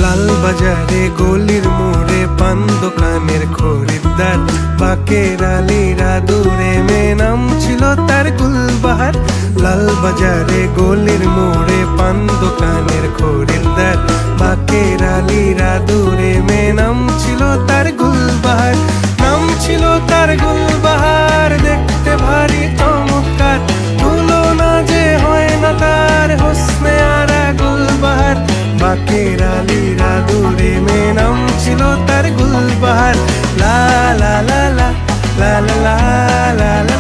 লাল বাজারে গলির মোড়ে পান দোকানের খরিদ্দার, বাকের আলীরা দূরে মেয়ে নাম ছিল তার গুলবাহার। লাল বাজারে গলির মোড়ে পান দোকানের খরিদ্দার, বাকের আলীরা দূরে মেয়ে নাম ছিল তার গুলবাহার। নাম ছিল তার গুলবাহার, দেখতে ভারী চমৎকার, তুলনা যে হয় না তার হোসনে আরা গুলবাহার। বাকের আলীরা দূরে মেয়ে নাম ছিল তার গুলবাহার। লা লা লা লা লা লা লা লা।